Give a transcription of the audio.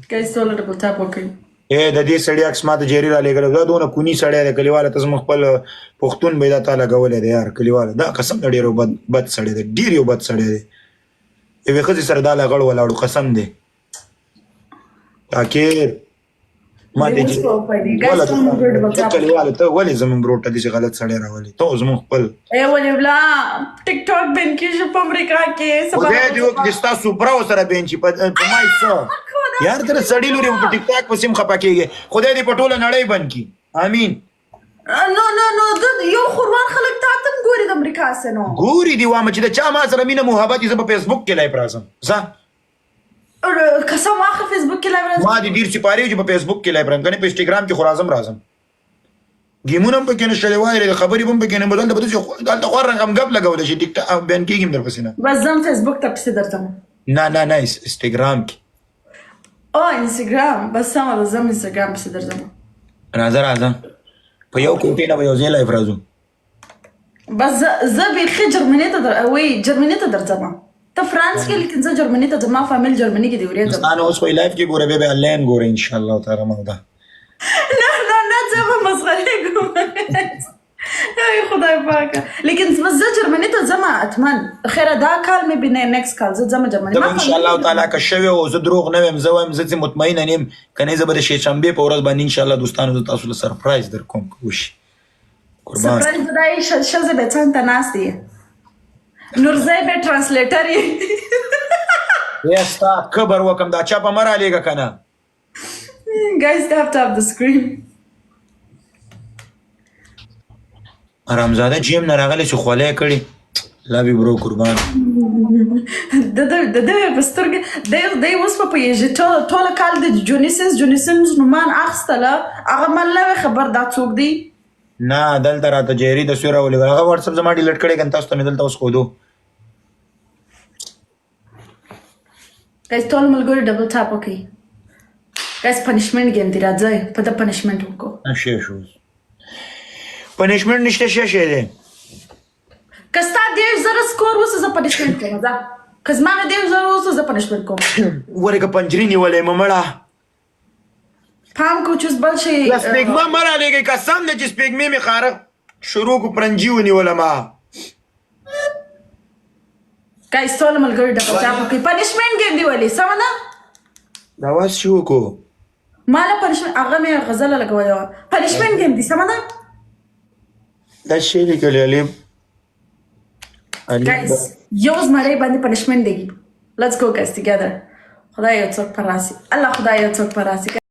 Guys, ټول ډبل ټاپ وکړئ. د دې سړي عکس ما ته جیري را لېږلی دا دونه کوني سړی دی کلیواله ته زموږ خپل پښتون به یې دا تا لګولی دی یار کلیواله دا قسم د ډېر بد سړی دی ډېر یو بد سړی دی یوې ښځې سره دا لغړ ولاړو قسم دی تاکیر ما ته کلیواله ته ولې زموږ ورور ته داسې غلط سړی راولي ته زموږ خپل ولې ولا ټیک ټاک بین کېږي په امریکا کې خدای دې وکړي ستا سوپرا ورسره بین شي په ما څه یار تر سړی لوري په ټیک ټاک پسې هم خفه کېږي خدای دې په ټوله نړۍ بند کړي امین نو یو خوروان خلک تا ته هم ګوري د امریکا څه نو ګوري دي وامه چې د چا ما سره مینه محبت یې زه په فیسبوک کې لایف راځم ځه قسم واخله فیسبوک کې لایف راځم ما دې ډېر سپارې چې په فیسبوک کې لایف راځم کنې په انسټاګرام کې خو راځم ګیمونه هم پکې نشته وایي د خبرې هم پکې نه بدل د بدل دلته خو رنګم غب لګولی شي ټیک ټاک بیان کېږي هم درپسې نه بس ځم فیسبوک ته پسې درځم نه انسټاګرام کې انسټاګرام بس سمه ده ځم انسټاګرام پسې درځم راځه په یو کوټې نه به یو ځای لایف راځو بس زه بیخي جرمني ته درځم ته فرانس کې لیکن زه جرمني ته ځم ما فامیل جرمني کې دی ورېږم دوستانو اوس خو یې لایف کې ګوره بیا به آنلاین ګوره انشاءالله تعالی موده نه زه به مسخرې کوم خدای پاکه لیکن زه جرمني ته ځم اتمن خیره دا کال مې بینه نیکست کال زه ځم جرمني ان شاء الله تعالی که شوی او زه دروغ نه ویم زه وایم زه مطمئنه نیم کنه زه به د شنبه په ورځ باندې ان شاء الله دوستانو ته تاسو له سرپرایز در کوم وشي قربان سرپرایز دای شزه به څنګه ناشتي نورزای به ترانسلیټر یا ستا خبر وکم دا چا په مرا لګه کنه guys tap the screen آرامزاده جیم نه راغلی چې خولې کړي لابي برو قربان د بسترګ د اوس په پیژه ټول کال د جونیسنز نومان اخستله هغه مله خبر دا څوک دی نه دلته راته جيري د سوره ولې هغه واتس اپ زما ډیلیټ کړي کنه تاسو ته دلته اوس خودو guys ټول ملګری ډبل ټاپ وکي guys پنیشمنت گیم دی راځي په د پنیشمنت وکړو نشه شو پنیشمنت نشته شه دی کستا 10,000 سکور وسه ز پنیشمنت کوم دا کزما 10,000 وسه ز پنیشمنت کوم ورګه پنجری نیولې ممړه پام کو چوس بل شي سپېګما مرا لګي قسم دې چې سپېګمې می خارق شروع کو پرنجي ونیول ما guys ټول ملګری ډبل ټاپ وکي پنیشمنت گیم دی ولې سمونه دا واس شو کو مالا پنیشمنت هغه مې غزل لګولې پنیشمنت گیم دی سمونه دا شی لیکلی علي guys یوز مړې باندې پنیشمنت دی let's go guys together خدای یو څوک پر راسي الله خدای یو څوک پر راسي